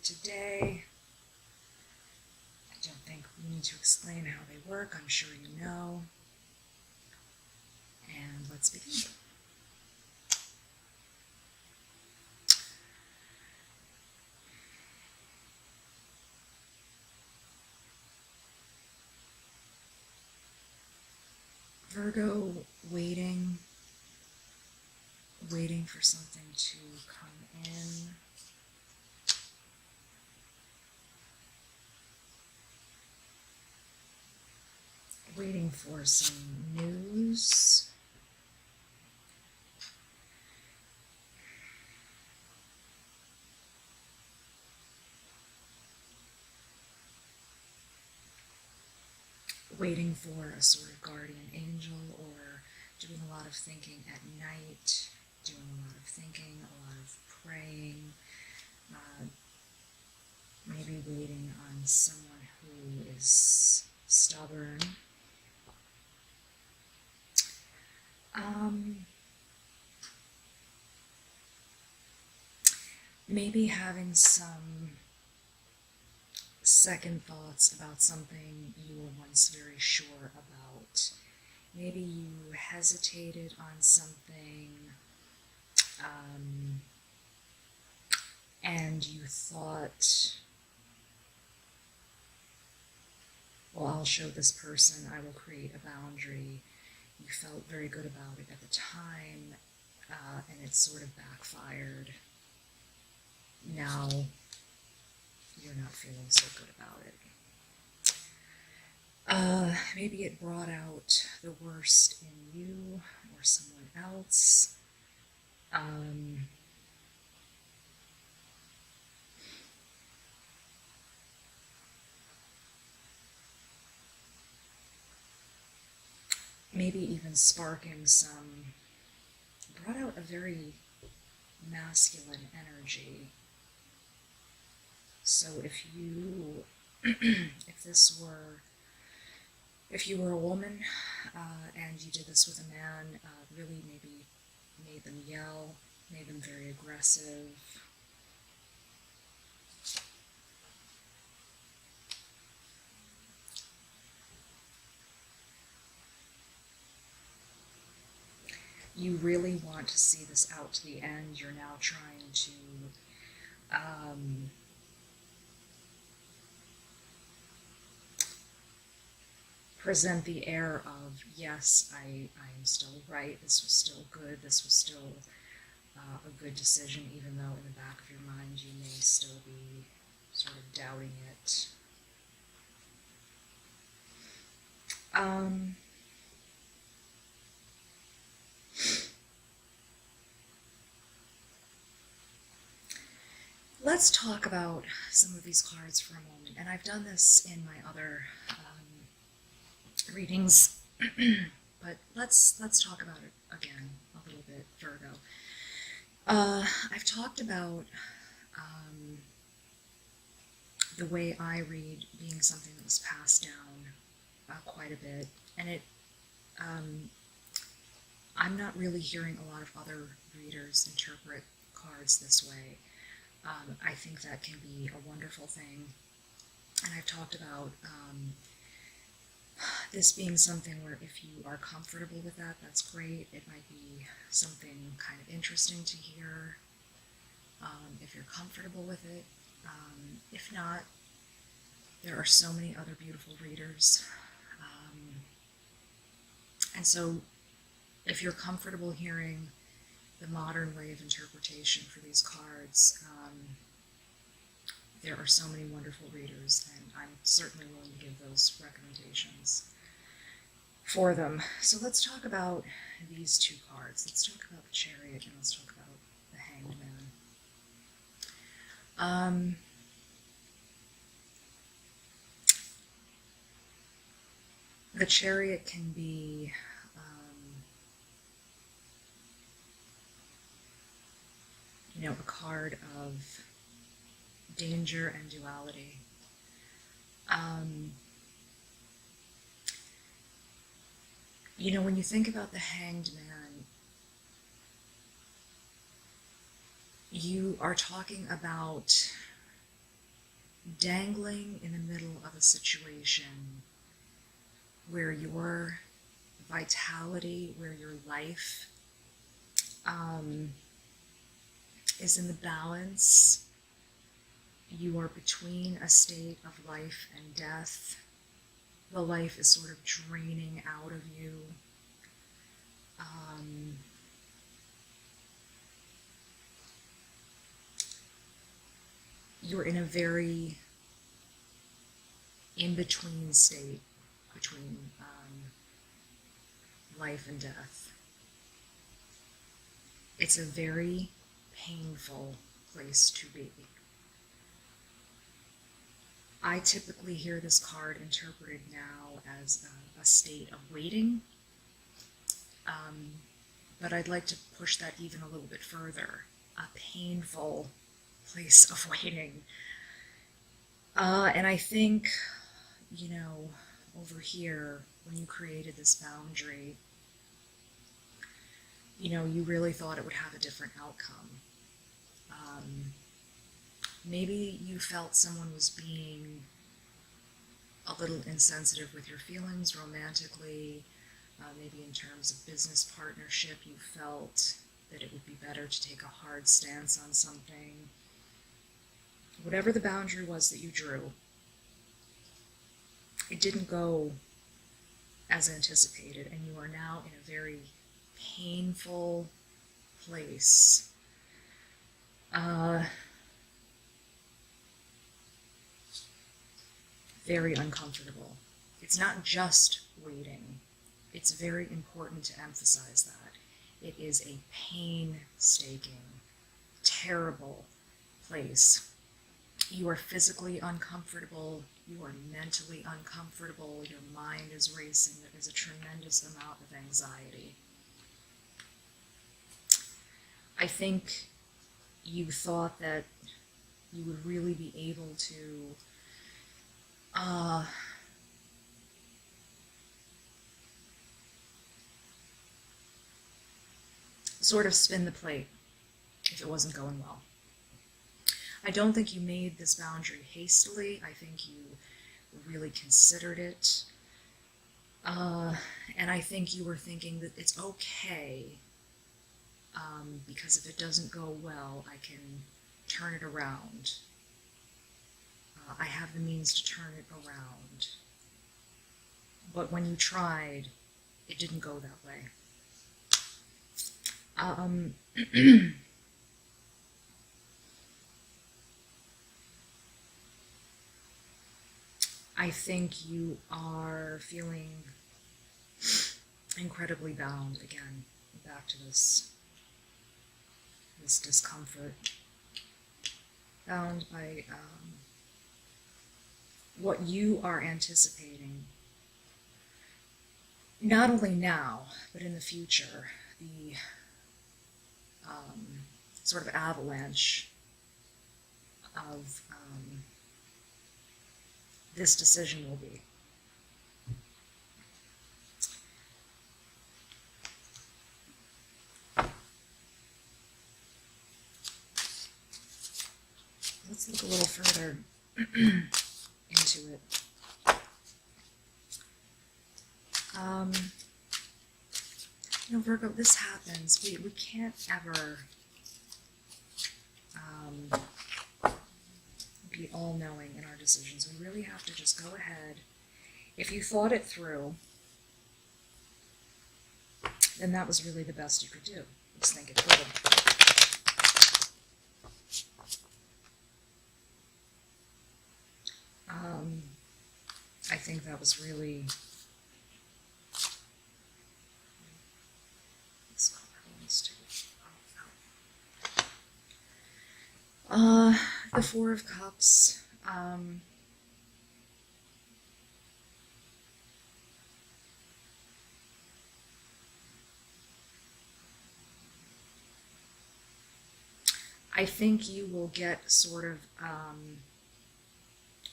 today. I don't think we need to explain how they work. I'm sure you know. And let's begin. Virgo, waiting for something to come in. Waiting for some news. Waiting for a sort of guardian angel, or doing a lot of thinking at night, doing a lot of thinking, a lot of praying, maybe waiting on someone who is stubborn. Maybe having some second thoughts about something you were once very sure about. Maybe you hesitated on something, and you thought, well, I'll show this person, I will create a boundary. You felt very good about it at the time, and it sort of backfired. Now you're not feeling so good about it. Maybe it brought out the worst in you or someone else. Maybe even sparking some, brought out a very masculine energy. So if you, if you were a woman and you did this with a man, really maybe made them yell, made them very aggressive. You really want to see this out to the end. You're now trying to present the air of, yes, I am still right, this was still good, this was still a good decision, even though in the back of your mind you may still be sort of doubting it. Let's talk about some of these cards for a moment, and I've done this in my other readings, but let's talk about it again a little bit, Virgo. I've talked about the way I read being something that was passed down quite a bit, and it I'm not really hearing a lot of other readers interpret cards this way. I think that can be a wonderful thing, and I've talked about this being something where if you are comfortable with that, that's great. It might be something kind of interesting to hear if you're comfortable with it. If not, there are so many other beautiful readers. And so if you're comfortable hearing the modern way of interpretation for these cards, there are so many wonderful readers, and I'm certainly willing to give those recommendations for them. So let's talk about these two cards. Let's talk about the Chariot, and let's talk about the Hanged Man. The Chariot can be a card of danger and duality. When you think about the Hanged Man, you are talking about dangling in the middle of a situation where your vitality, where your life is in the balance. You are between a state of life and death. The life is sort of draining out of you. You're in a very in-between state between life and death. It's a very painful place to be. I typically hear this card interpreted now as a state of waiting, but I'd like to push that even a little bit further. A painful place of waiting. And I think, over here, when you created this boundary, you really thought it would have a different outcome. Maybe you felt someone was being a little insensitive with your feelings romantically. Maybe in terms of business partnership, you felt that it would be better to take a hard stance on something. Whatever the boundary was that you drew, it didn't go as anticipated, and you are now in a very painful place. Very uncomfortable. It's not just waiting. It's very important to emphasize that. It is a painstaking, terrible place. You are physically uncomfortable. You are mentally uncomfortable. Your mind is racing. There is a tremendous amount of anxiety. I think you thought that you would really be able to sort of spin the plate if it wasn't going well. I don't think you made this boundary hastily. I think you really considered it. And I think you were thinking that it's okay, because if it doesn't go well, I can turn it around. I have the means to turn it around. But when you tried, it didn't go that way. I think you are feeling incredibly bound again, back to this discomfort, bound by what you are anticipating, not only now, but in the future, the sort of avalanche of this decision will be. Let's look a little further into it. Virgo, this happens. We can't ever be all-knowing in our decisions. We really have to just go ahead. If you thought it through, then that was really the best you could do. Just think it through. I think that was really the Four of Cups. I think you will get sort of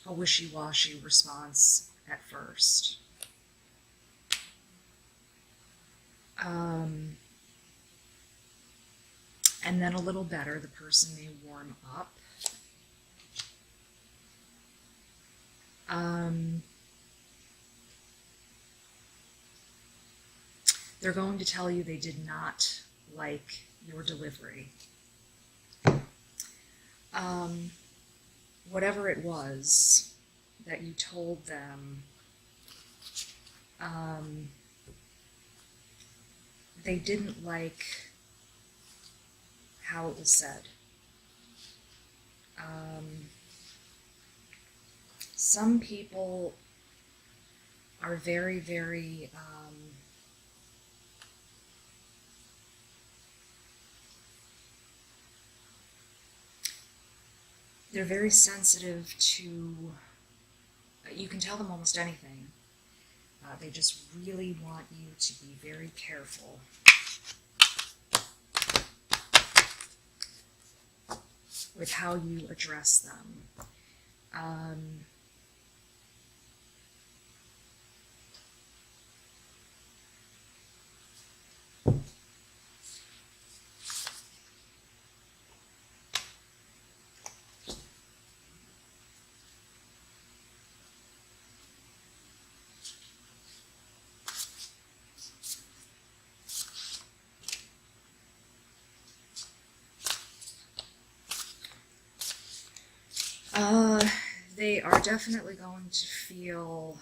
a wishy-washy response at first. And then a little better, the person may warm up. They're going to tell you they did not like your delivery. Whatever it was that you told them, they didn't like how it was said. Some people are very, very they're very sensitive to, you can tell them almost anything. They just really want you to be very careful with how you address them. They are definitely going to feel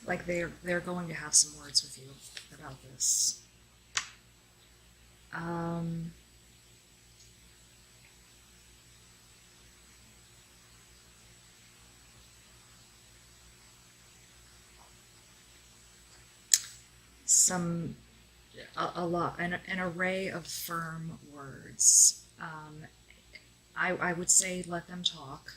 like they're going to have some words with you about this. A lot, an array of firm words. I would say let them talk.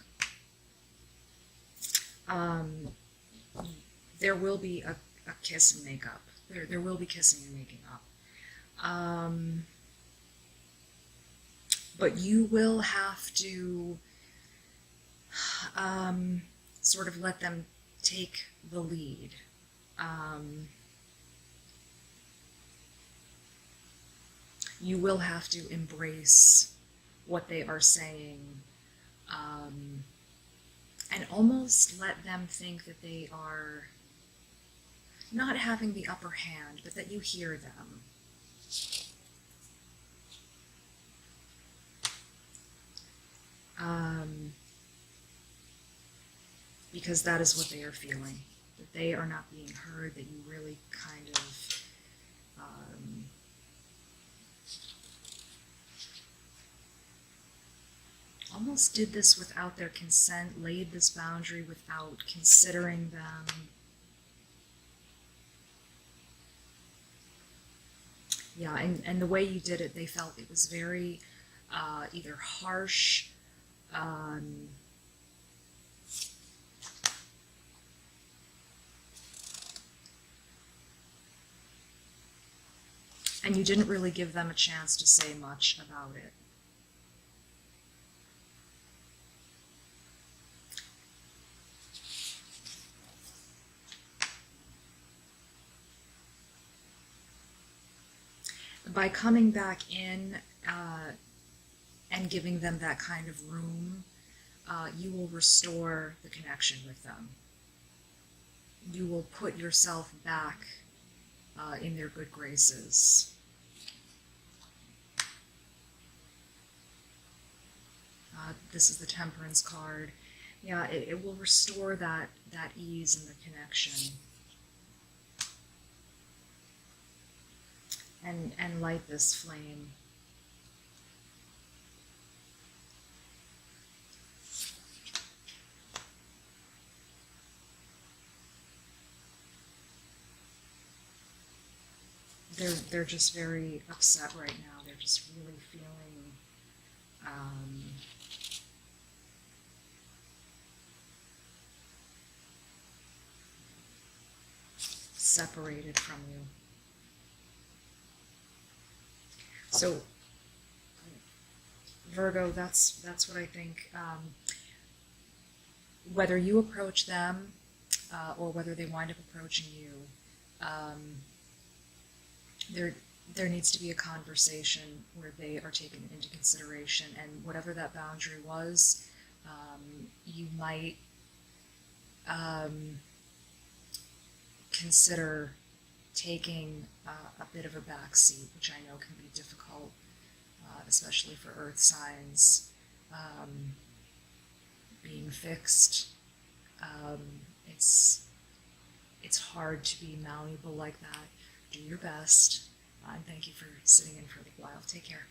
There will be a kiss and make up. There will be kissing and making up. But you will have to sort of let them take the lead. You will have to embrace what they are saying, and almost let them think that they are not having the upper hand, but that you hear them. Because that is what they are feeling, that they are not being heard, that you really kind of almost did this without their consent, laid this boundary without considering them. Yeah, and the way you did it, they felt it was very either harsh, and you didn't really give them a chance to say much about it. By coming back in and giving them that kind of room, you will restore the connection with them. You will put yourself back in their good graces. This is the Temperance card. Yeah, it will restore that ease and the connection. And light this flame. They're just very upset right now. They're just really feeling separated from you. So, Virgo, that's what I think. Whether you approach them or whether they wind up approaching you, um, there there needs to be a conversation where they are taken into consideration, and whatever that boundary was, you might um, consider taking a bit of a backseat, which I know can be difficult, especially for earth signs. Um, Being fixed, um, it's it's hard to be malleable like that. Do your best, and thank you for sitting in for a little while. Take care.